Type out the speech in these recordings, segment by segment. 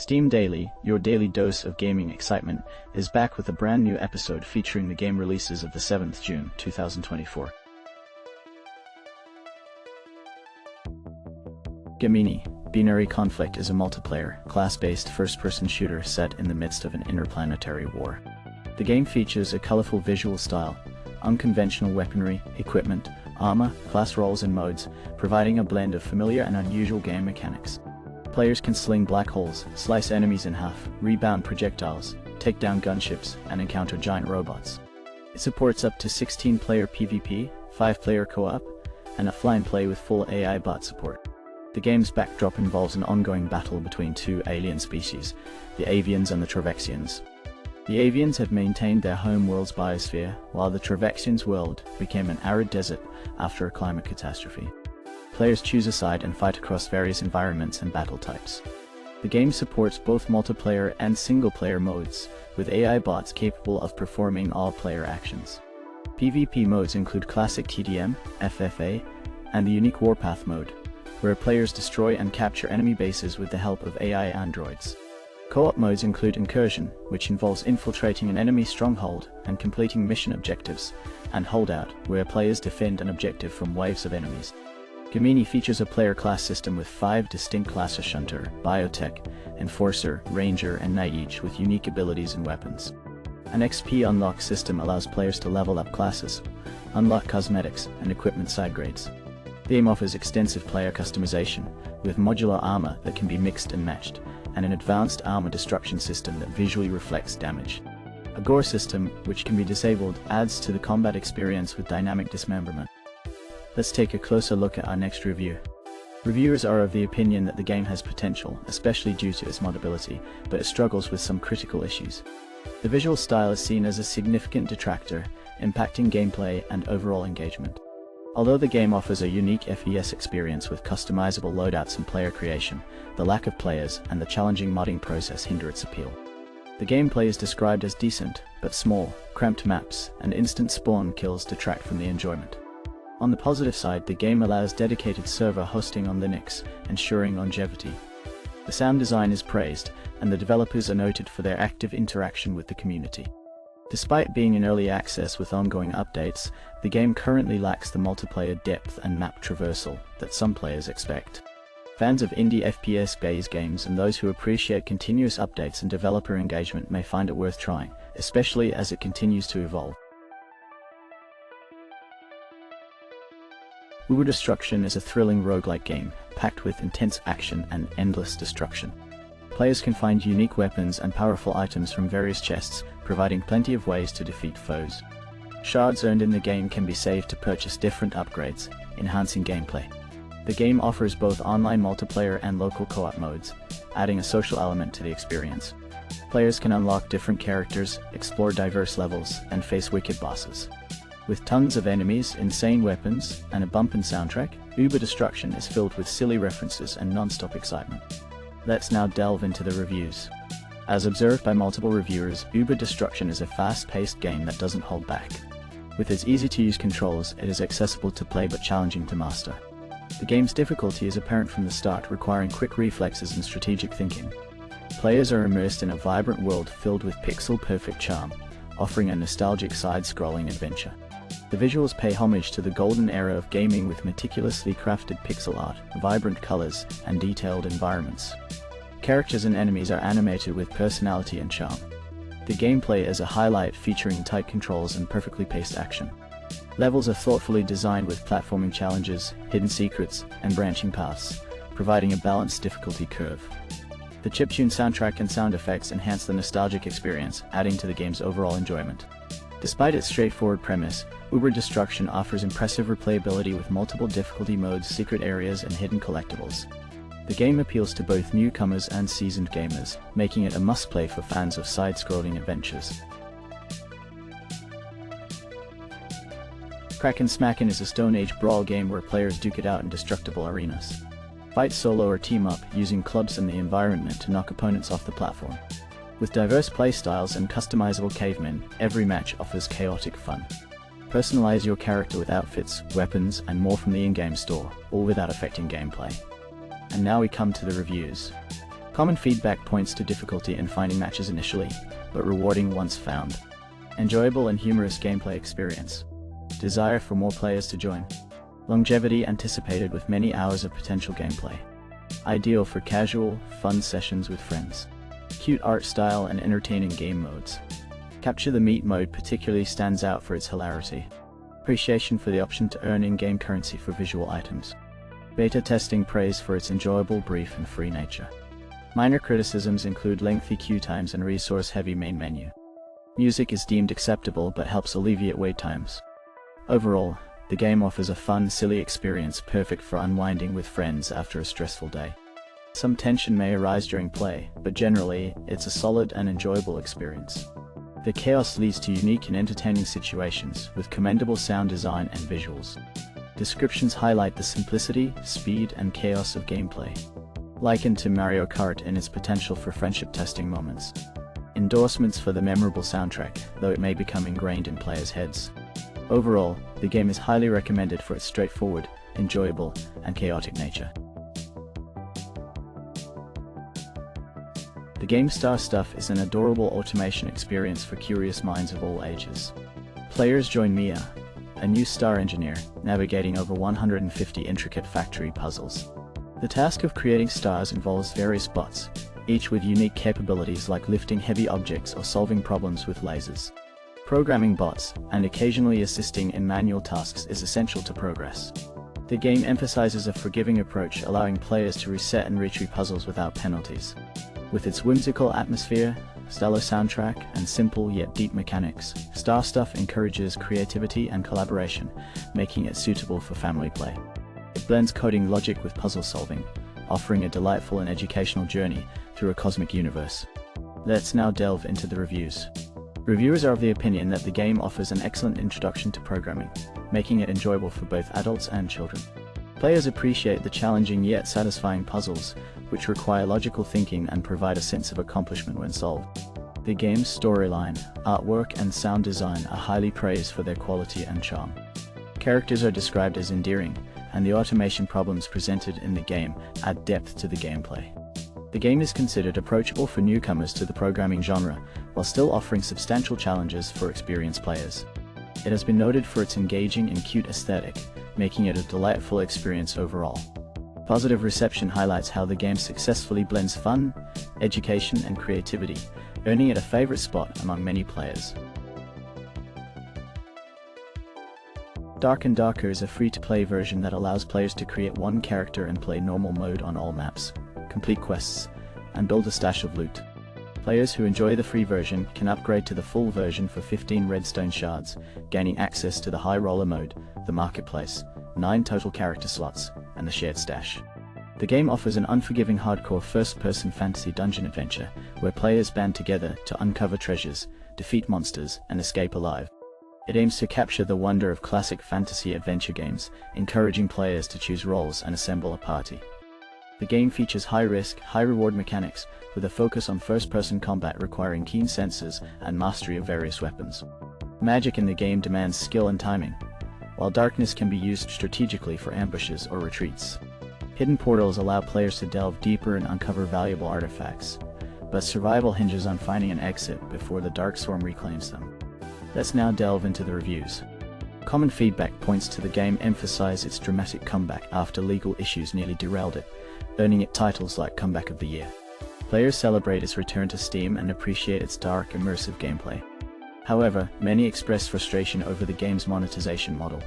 Steam Daily, your daily dose of gaming excitement, is back with a brand new episode featuring the game releases of the 7th June 2024. Gemini, Binary Conflict is a multiplayer, class-based first-person shooter set in the midst of an interplanetary war. The game features a colorful visual style, unconventional weaponry, equipment, armor, class roles and modes, providing a blend of familiar and unusual game mechanics. Players can sling black holes, slice enemies in half, rebound projectiles, take down gunships, and encounter giant robots. It supports up to 16-player PvP, 5-player co-op, and offline play with full AI bot support. The game's backdrop involves an ongoing battle between two alien species, the Avians and the Travexians. The Avians have maintained their home world's biosphere, while the Travexians' world became an arid desert after a climate catastrophe. Players choose a side and fight across various environments and battle types. The game supports both multiplayer and single-player modes, with AI bots capable of performing all player actions. PvP modes include Classic TDM, FFA, and the unique Warpath mode, where players destroy and capture enemy bases with the help of AI androids. Co-op modes include Incursion, which involves infiltrating an enemy stronghold and completing mission objectives, and Holdout, where players defend an objective from waves of enemies. Gemini features a player class system with 5 distinct classes: Hunter, Biotech, Enforcer, Ranger, and Knight, each with unique abilities and weapons. An XP unlock system allows players to level up classes, unlock cosmetics, and equipment side grades. The game offers extensive player customization, with modular armor that can be mixed and matched, and an advanced armor destruction system that visually reflects damage. A gore system, which can be disabled, adds to the combat experience with dynamic dismemberment. Let's take a closer look at our next review. Reviewers are of the opinion that the game has potential, especially due to its modability, but it struggles with some critical issues. The visual style is seen as a significant detractor, impacting gameplay and overall engagement. Although the game offers a unique FES experience with customizable loadouts and player creation, the lack of players and the challenging modding process hinder its appeal. The gameplay is described as decent, but small, cramped maps, and instant spawn kills detract from the enjoyment. On the positive side, the game allows dedicated server hosting on Linux, ensuring longevity. The sound design is praised, and the developers are noted for their active interaction with the community. Despite being in early access with ongoing updates, the game currently lacks the multiplayer depth and map traversal that some players expect. Fans of indie FPS-based games and those who appreciate continuous updates and developer engagement may find it worth trying, especially as it continues to evolve. Uber Destruction is a thrilling roguelike game, packed with intense action and endless destruction. Players can find unique weapons and powerful items from various chests, providing plenty of ways to defeat foes. Shards earned in the game can be saved to purchase different upgrades, enhancing gameplay. The game offers both online multiplayer and local co-op modes, adding a social element to the experience. Players can unlock different characters, explore diverse levels, and face wicked bosses. With tons of enemies, insane weapons, and a bumpin' soundtrack, Uber Destruction is filled with silly references and non-stop excitement. Let's now delve into the reviews. As observed by multiple reviewers, Uber Destruction is a fast-paced game that doesn't hold back. With its easy-to-use controls, it is accessible to play but challenging to master. The game's difficulty is apparent from the start, requiring quick reflexes and strategic thinking. Players are immersed in a vibrant world filled with pixel-perfect charm, offering a nostalgic side-scrolling adventure. The visuals pay homage to the golden era of gaming with meticulously crafted pixel art, vibrant colors, and detailed environments. Characters and enemies are animated with personality and charm. The gameplay is a highlight, featuring tight controls and perfectly paced action. Levels are thoughtfully designed with platforming challenges, hidden secrets, and branching paths, providing a balanced difficulty curve. The chiptune soundtrack and sound effects enhance the nostalgic experience, adding to the game's overall enjoyment. Despite its straightforward premise, Uber Destruction offers impressive replayability with multiple difficulty modes, secret areas, and hidden collectibles. The game appeals to both newcomers and seasoned gamers, making it a must-play for fans of side-scrolling adventures. Crackin Smackin is a Stone Age brawl game where players duke it out in destructible arenas. Fight solo or team up, using clubs and the environment to knock opponents off the platform. With diverse playstyles and customizable cavemen, every match offers chaotic fun. Personalize your character with outfits, weapons, and more from the in-game store, all without affecting gameplay. And now we come to the reviews. Common feedback points to difficulty in finding matches initially, but rewarding once found. Enjoyable and humorous gameplay experience. Desire for more players to join. Longevity anticipated with many hours of potential gameplay. Ideal for casual, fun sessions with friends. Cute art style and entertaining game modes. Capture the Meat mode particularly stands out for its hilarity. Appreciation for the option to earn in-game currency for visual items. Beta testing praise for its enjoyable, brief and free nature. Minor criticisms include lengthy queue times and resource-heavy main menu. Music is deemed acceptable but helps alleviate wait times. Overall, the game offers a fun, silly experience perfect for unwinding with friends after a stressful day. Some tension may arise during play, but generally, it's a solid and enjoyable experience. The chaos leads to unique and entertaining situations, with commendable sound design and visuals. Descriptions highlight the simplicity, speed, and chaos of gameplay. Likened to Mario Kart in its potential for friendship testing moments. Endorsements for the memorable soundtrack, though it may become ingrained in players' heads. Overall, the game is highly recommended for its straightforward, enjoyable, and chaotic nature. The game Star Stuff is an adorable automation experience for curious minds of all ages. Players join Mia, a new star engineer, navigating over 150 intricate factory puzzles. The task of creating stars involves various bots, each with unique capabilities like lifting heavy objects or solving problems with lasers. Programming bots, and occasionally assisting in manual tasks, is essential to progress. The game emphasizes a forgiving approach, allowing players to reset and retrieve puzzles without penalties. With its whimsical atmosphere, stellar soundtrack, and simple yet deep mechanics, Star Stuff encourages creativity and collaboration, making it suitable for family play. It blends coding logic with puzzle solving, offering a delightful and educational journey through a cosmic universe. Let's now delve into the reviews. Reviewers are of the opinion that the game offers an excellent introduction to programming, making it enjoyable for both adults and children. Players appreciate the challenging yet satisfying puzzles, which require logical thinking and provide a sense of accomplishment when solved. The game's storyline, artwork, and sound design are highly praised for their quality and charm. Characters are described as endearing, and the automation problems presented in the game add depth to the gameplay. The game is considered approachable for newcomers to the programming genre, while still offering substantial challenges for experienced players. It has been noted for its engaging and cute aesthetic, making it a delightful experience overall. Positive reception highlights how the game successfully blends fun, education, and creativity, earning it a favorite spot among many players. Dark and Darker is a free-to-play version that allows players to create one character and play normal mode on all maps, complete quests, and build a stash of loot. Players who enjoy the free version can upgrade to the full version for 15 redstone shards, gaining access to the high roller mode, the marketplace, 9 total character slots, and the shared stash. The game offers an unforgiving hardcore first-person fantasy dungeon adventure, where players band together to uncover treasures, defeat monsters, and escape alive. It aims to capture the wonder of classic fantasy adventure games, encouraging players to choose roles and assemble a party. The game features high-risk, high-reward mechanics, with a focus on first-person combat requiring keen senses and mastery of various weapons. Magic in the game demands skill and timing, while darkness can be used strategically for ambushes or retreats. Hidden portals allow players to delve deeper and uncover valuable artifacts, but survival hinges on finding an exit before the Darkstorm reclaims them. Let's now delve into the reviews. Common feedback points to the game emphasize its dramatic comeback after legal issues nearly derailed it, earning it titles like Comeback of the Year. Players celebrate its return to Steam and appreciate its dark, immersive gameplay. However, many express frustration over the game's monetization model.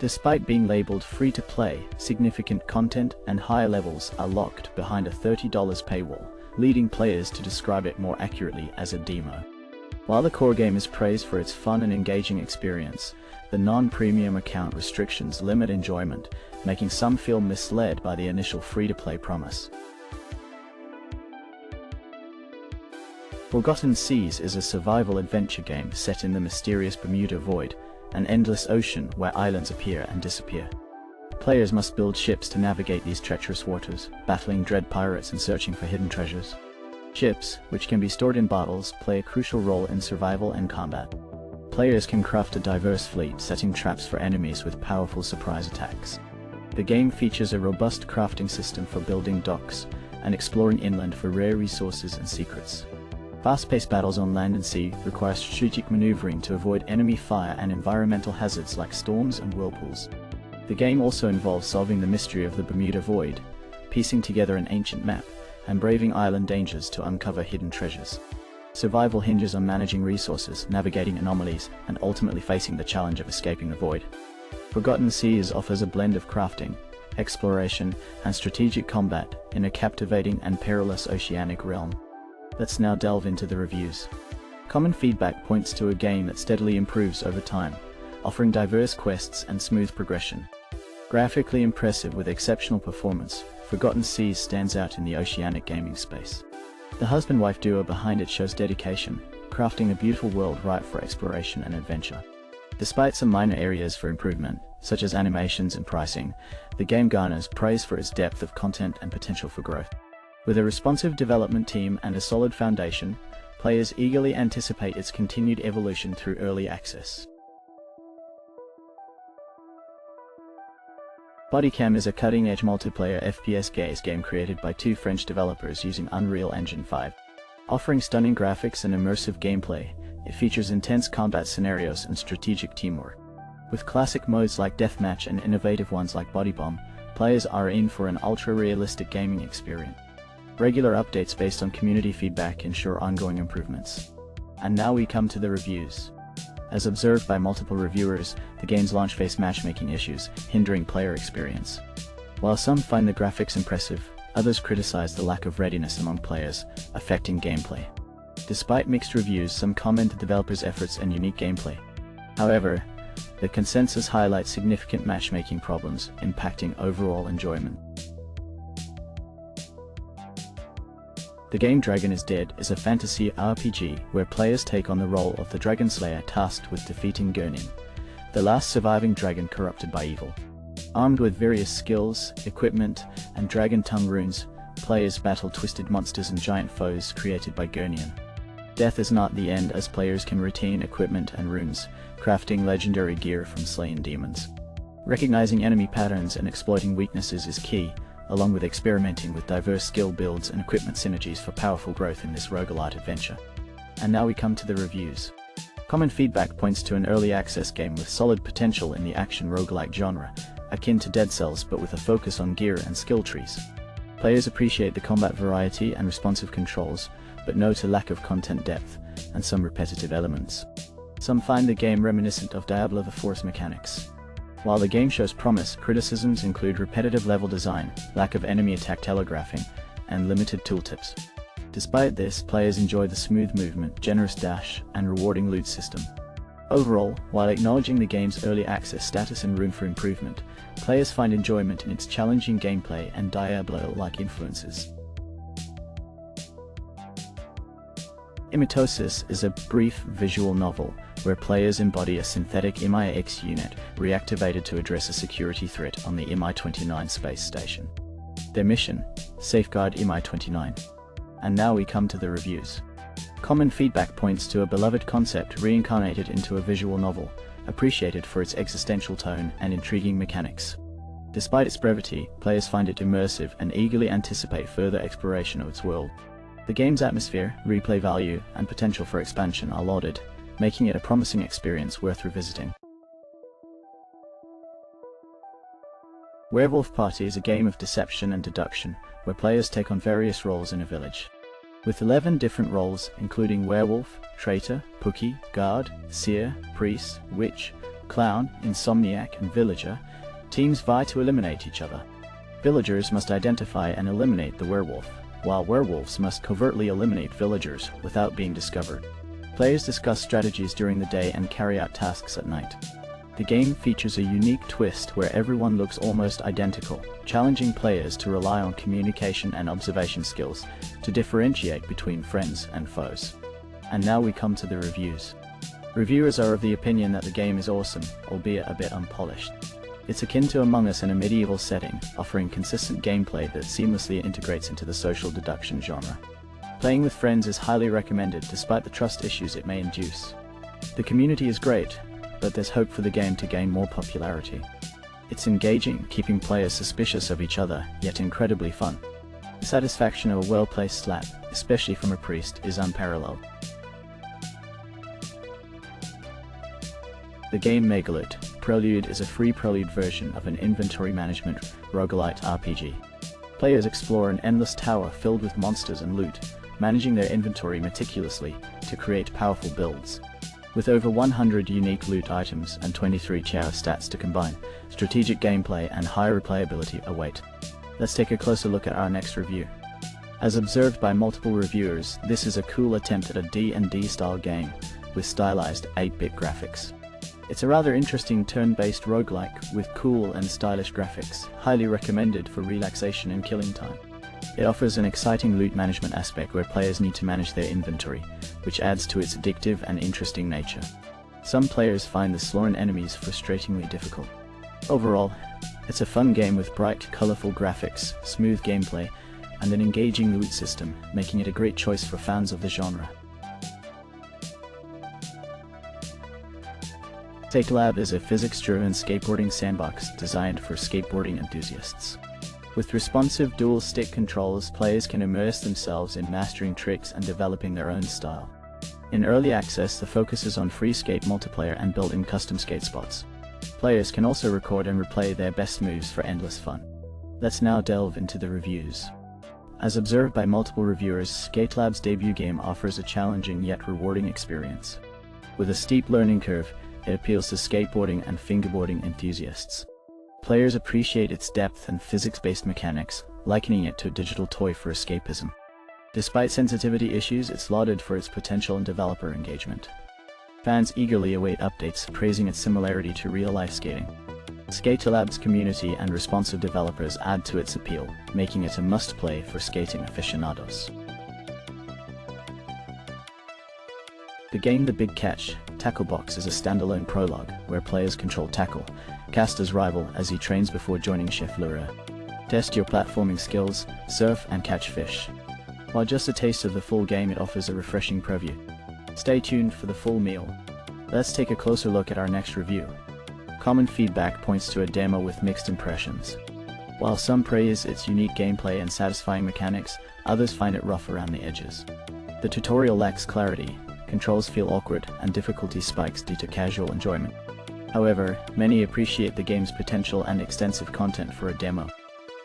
Despite being labeled free-to-play, significant content and higher levels are locked behind a $30 paywall, leading players to describe it more accurately as a demo. While the core game is praised for its fun and engaging experience, the non-premium account restrictions limit enjoyment, making some feel misled by the initial free-to-play promise. Forgotten Seas is a survival adventure game set in the mysterious Bermuda Void, an endless ocean where islands appear and disappear. Players must build ships to navigate these treacherous waters, battling dread pirates and searching for hidden treasures. Ships, which can be stored in bottles, play a crucial role in survival and combat. Players can craft a diverse fleet, setting traps for enemies with powerful surprise attacks. The game features a robust crafting system for building docks, and exploring inland for rare resources and secrets. Fast-paced battles on land and sea require strategic maneuvering to avoid enemy fire and environmental hazards like storms and whirlpools. The game also involves solving the mystery of the Bermuda Void, piecing together an ancient map, and braving island dangers to uncover hidden treasures. Survival hinges on managing resources, navigating anomalies, and ultimately facing the challenge of escaping the void. Forgotten Seas offers a blend of crafting, exploration, and strategic combat in a captivating and perilous oceanic realm. Let's now delve into the reviews. Common feedback points to a game that steadily improves over time, offering diverse quests and smooth progression. Graphically impressive with exceptional performance, Forgotten Seas stands out in the oceanic gaming space. The husband-wife duo behind it shows dedication, crafting a beautiful world ripe for exploration and adventure. Despite some minor areas for improvement, such as animations and pricing, the game garners praise for its depth of content and potential for growth. With a responsive development team and a solid foundation, players eagerly anticipate its continued evolution through early access. Bodycam is a cutting-edge multiplayer FPS game created by two French developers using Unreal Engine 5. Offering stunning graphics and immersive gameplay, it features intense combat scenarios and strategic teamwork. With classic modes like Deathmatch and innovative ones like Body Bomb, players are in for an ultra-realistic gaming experience. Regular updates based on community feedback ensure ongoing improvements. And now we come to the reviews. As observed by multiple reviewers, the game's launch faced matchmaking issues, hindering player experience. While some find the graphics impressive, others criticize the lack of readiness among players, affecting gameplay. Despite mixed reviews, some comment the developers' efforts and unique gameplay. However, the consensus highlights significant matchmaking problems, impacting overall enjoyment. The game Dragon is Dead is a fantasy RPG where players take on the role of the Dragon Slayer tasked with defeating Gurnin, the last surviving dragon corrupted by evil. Armed with various skills, equipment, and dragon tongue runes, players battle twisted monsters and giant foes created by Gurnin. Death is not the end, as players can retain equipment and runes, crafting legendary gear from slain demons. Recognizing enemy patterns and exploiting weaknesses is key, along with experimenting with diverse skill builds and equipment synergies for powerful growth in this roguelite adventure. And now we come to the reviews. Common feedback points to an early access game with solid potential in the action roguelike genre, akin to Dead Cells but with a focus on gear and skill trees. Players appreciate the combat variety and responsive controls, but note a lack of content depth and some repetitive elements. Some find the game reminiscent of Diablo the Force mechanics. While the game shows promise, criticisms include repetitive level design, lack of enemy attack telegraphing, and limited tooltips. Despite this, players enjoy the smooth movement, generous dash, and rewarding loot system. Overall, while acknowledging the game's early access status and room for improvement, players find enjoyment in its challenging gameplay and Diablo-like influences. Imitosis is a brief visual novel where players embody a synthetic MI-X unit reactivated to address a security threat on the MI-29 space station. Their mission: safeguard MI-29. And now we come to the reviews. Common feedback points to a beloved concept reincarnated into a visual novel, appreciated for its existential tone and intriguing mechanics. Despite its brevity, players find it immersive and eagerly anticipate further exploration of its world. The game's atmosphere, replay value, and potential for expansion are lauded, making it a promising experience worth revisiting. Werewolf Party is a game of deception and deduction, where players take on various roles in a village. With 11 different roles, including werewolf, traitor, pookie, guard, seer, priest, witch, clown, insomniac, and villager, teams vie to eliminate each other. Villagers must identify and eliminate the werewolf, while werewolves must covertly eliminate villagers without being discovered. Players discuss strategies during the day and carry out tasks at night. The game features a unique twist where everyone looks almost identical, challenging players to rely on communication and observation skills to differentiate between friends and foes. And now we come to the reviews. Reviewers are of the opinion that the game is awesome, albeit a bit unpolished. It's akin to Among Us in a medieval setting, offering consistent gameplay that seamlessly integrates into the social deduction genre. Playing with friends is highly recommended despite the trust issues it may induce. The community is great, but there's hope for the game to gain more popularity. It's engaging, keeping players suspicious of each other, yet incredibly fun. The satisfaction of a well-placed slap, especially from a priest, is unparalleled. The game Megaloot, Prelude is a free Prelude version of an inventory management roguelite RPG. Players explore an endless tower filled with monsters and loot, managing their inventory meticulously to create powerful builds. With over 100 unique loot items and 23 chaos stats to combine, strategic gameplay and high replayability await. Let's take a closer look at our next review. As observed by multiple reviewers, this is a cool attempt at a D&D style game with stylized 8-bit graphics. It's a rather interesting turn-based roguelike with cool and stylish graphics, highly recommended for relaxation and killing time. It offers an exciting loot management aspect where players need to manage their inventory, which adds to its addictive and interesting nature. Some players find the Sloran enemies frustratingly difficult. Overall, it's a fun game with bright, colorful graphics, smooth gameplay, and an engaging loot system, making it a great choice for fans of the genre. SkateLab is a physics-driven skateboarding sandbox designed for skateboarding enthusiasts. With responsive dual-stick controls, players can immerse themselves in mastering tricks and developing their own style. In early access, the focus is on free skate multiplayer and built-in custom skate spots. Players can also record and replay their best moves for endless fun. Let's now delve into the reviews. As observed by multiple reviewers, SkateLab's debut game offers a challenging yet rewarding experience. With a steep learning curve, it appeals to skateboarding and fingerboarding enthusiasts. Players appreciate its depth and physics-based mechanics, likening it to a digital toy for escapism. Despite sensitivity issues, it's lauded for its potential and developer engagement. Fans eagerly await updates, praising its similarity to real-life skating. SkateLab's community and responsive developers add to its appeal, making it a must-play for skating aficionados. The game The Big Catch, Tacklebox is a standalone prologue, where players control Tackle, Caster's rival, as he trains before joining Chef Lura. Test your platforming skills, surf and catch fish. While just a taste of the full game, it offers a refreshing preview. Stay tuned for the full meal. Let's take a closer look at our next review. Common feedback points to a demo with mixed impressions. While some praise its unique gameplay and satisfying mechanics, others find it rough around the edges. The tutorial lacks clarity, controls feel awkward, and difficulty spikes due to casual enjoyment. However, many appreciate the game's potential and extensive content for a demo.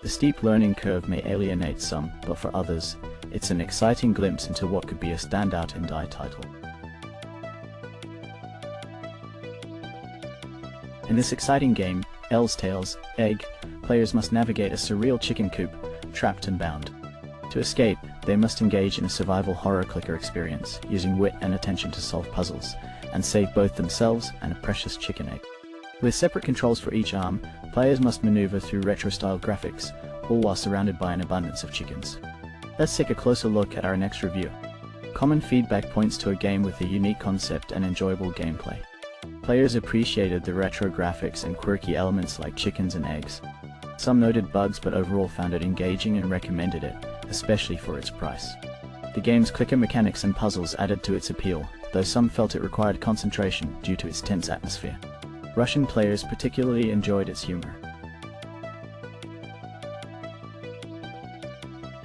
The steep learning curve may alienate some, but for others, it's an exciting glimpse into what could be a standout indie title. In this exciting game, Ells Tales, Egg, players must navigate a surreal chicken coop, trapped and bound. To escape, they must engage in a survival horror clicker experience, using wit and attention to solve puzzles, and save both themselves and a precious chicken egg. With separate controls for each arm, players must maneuver through retro-style graphics, all while surrounded by an abundance of chickens. Let's take a closer look at our next review. Common feedback points to a game with a unique concept and enjoyable gameplay. Players appreciated the retro graphics and quirky elements like chickens and eggs. Some noted bugs, but overall found it engaging and recommended it, especially for its price. The game's clicker mechanics and puzzles added to its appeal, though some felt it required concentration due to its tense atmosphere. Russian players particularly enjoyed its humor.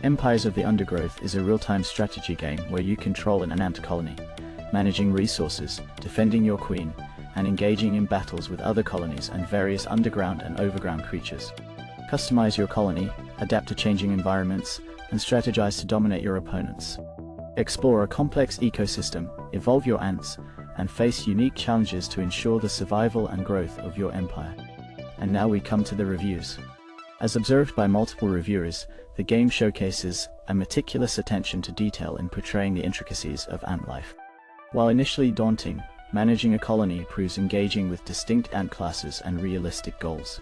Empires of the Undergrowth is a real-time strategy game where you control an ant colony, managing resources, defending your queen, and engaging in battles with other colonies and various underground and overground creatures. Customize your colony, adapt to changing environments, and strategize to dominate your opponents. Explore a complex ecosystem, evolve your ants, and face unique challenges to ensure the survival and growth of your empire. And now we come to the reviews. As observed by multiple reviewers, the game showcases a meticulous attention to detail in portraying the intricacies of ant life. While initially daunting, managing a colony proves engaging with distinct ant classes and realistic goals.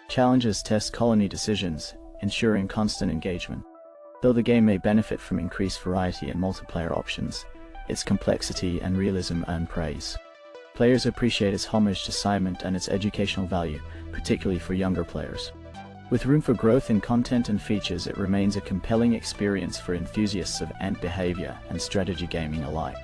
Challenges test colony decisions, ensuring constant engagement. Though the game may benefit from increased variety and multiplayer options, its complexity and realism earn praise. Players appreciate its homage to Simon and its educational value, particularly for younger players. With room for growth in content and features, it remains a compelling experience for enthusiasts of ant behavior and strategy gaming alike.